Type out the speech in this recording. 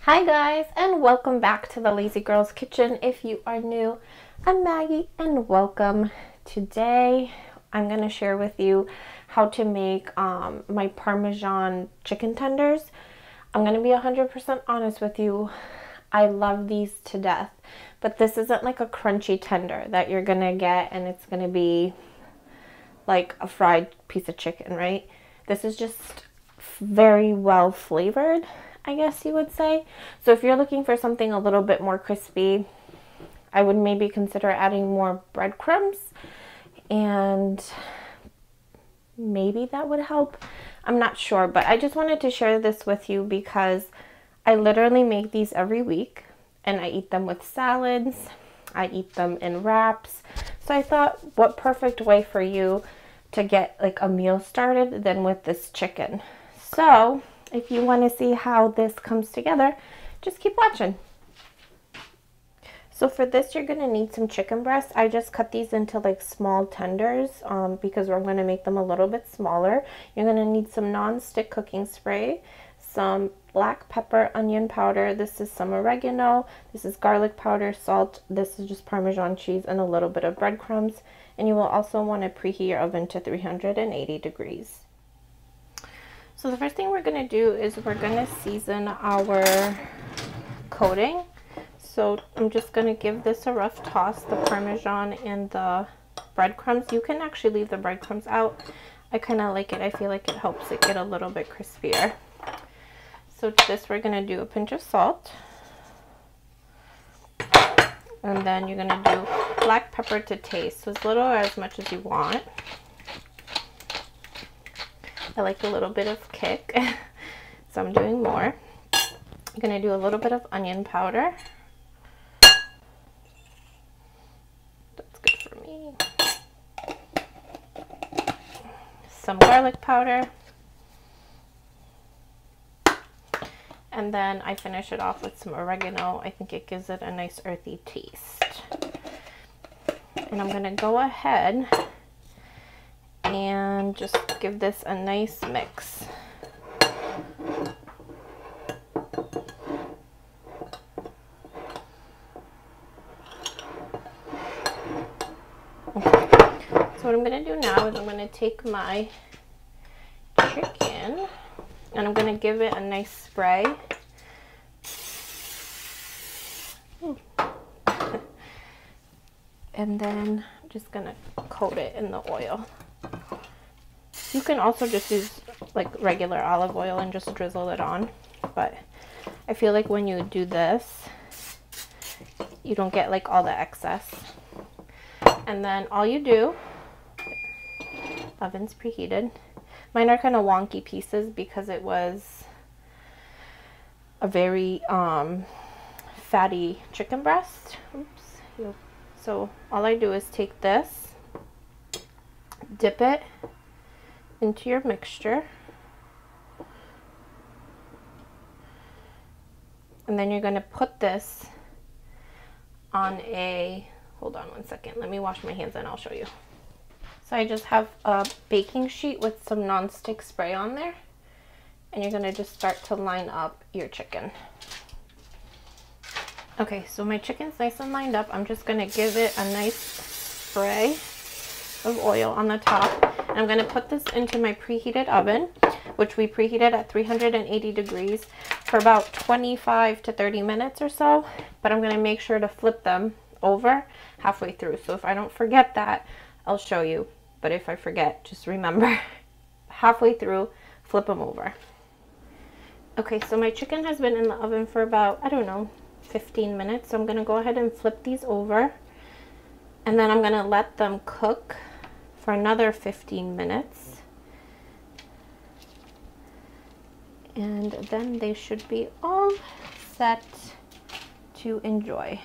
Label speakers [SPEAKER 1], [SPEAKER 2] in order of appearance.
[SPEAKER 1] Hi guys, and welcome back to the Lazy Girls Kitchen. If you are new, I'm Maggie and welcome. Today I'm going to share with you how to make my Parmesan chicken tenders. I'm going to be 100% honest with you. I love these to death, but this isn't like a crunchy tender that you're going to get and it's going to be like a fried piece of chicken, right? This is just very well flavored, I guess you would say. So if you're looking for something a little bit more crispy, I would maybe consider adding more breadcrumbs, and maybe that would help. I'm not sure, but I just wanted to share this with you because I literally make these every week and I eat them with salads. I eat them in wraps. So I thought, what perfect way for you to get like a meal started than with this chicken. So if you want to see how this comes together, just keep watching. So for this, you're going to need some chicken breasts. I just cut these into like small tenders because we're going to make them a little bit smaller. You're going to need some non-stick cooking spray, some black pepper, onion powder. This is some oregano. This is garlic powder, salt. This is just Parmesan cheese and a little bit of breadcrumbs. And you will also want to preheat your oven to 380 degrees. So the first thing we're going to do is we're going to season our coating. So I'm just going to give this a rough toss, the Parmesan and the breadcrumbs. You can actually leave the breadcrumbs out. I kind of like it. I feel like it helps it get a little bit crispier. So to this, we're going to do a pinch of salt. And then you're going to do black pepper to taste. So as little or as much as you want. I like a little bit of kick, so I'm doing more. I'm going to do a little bit of onion powder. That's good for me. Some garlic powder. And then I finish it off with some oregano. I think it gives it a nice earthy taste. And I'm going to go ahead and just give this a nice mix. Okay. So what I'm going to do now is I'm going to take my chicken and I'm going to give it a nice spray. And then I'm just going to coat it in the oil. You can also just use like regular olive oil and just drizzle it on, but I feel like when you do this, you don't get like all the excess. And then all you do, oven's preheated. Mine are kind of wonky pieces because it was a very fatty chicken breast. Oops. So all I do is take this, dip it into your mixture, and then you're going to put this on a, hold on one second, let me wash my hands and I'll show you. So I just have a baking sheet with some non-stick spray on there, and you're going to just start to line up your chicken. Okay, so my chicken's nice and lined up. I'm just going to give it a nice spray of oil on the top. And I'm going to put this into my preheated oven, which we preheated at 380 degrees for about 25 to 30 minutes or so. But I'm going to make sure to flip them over halfway through. So if I don't forget that, I'll show you. But if I forget, just remember, halfway through, flip them over. Okay, so my chicken has been in the oven for about, I don't know, 15 minutes. So I'm going to go ahead and flip these over. And then I'm going to let them cook for another 15 minutes. And then they should be all set to enjoy.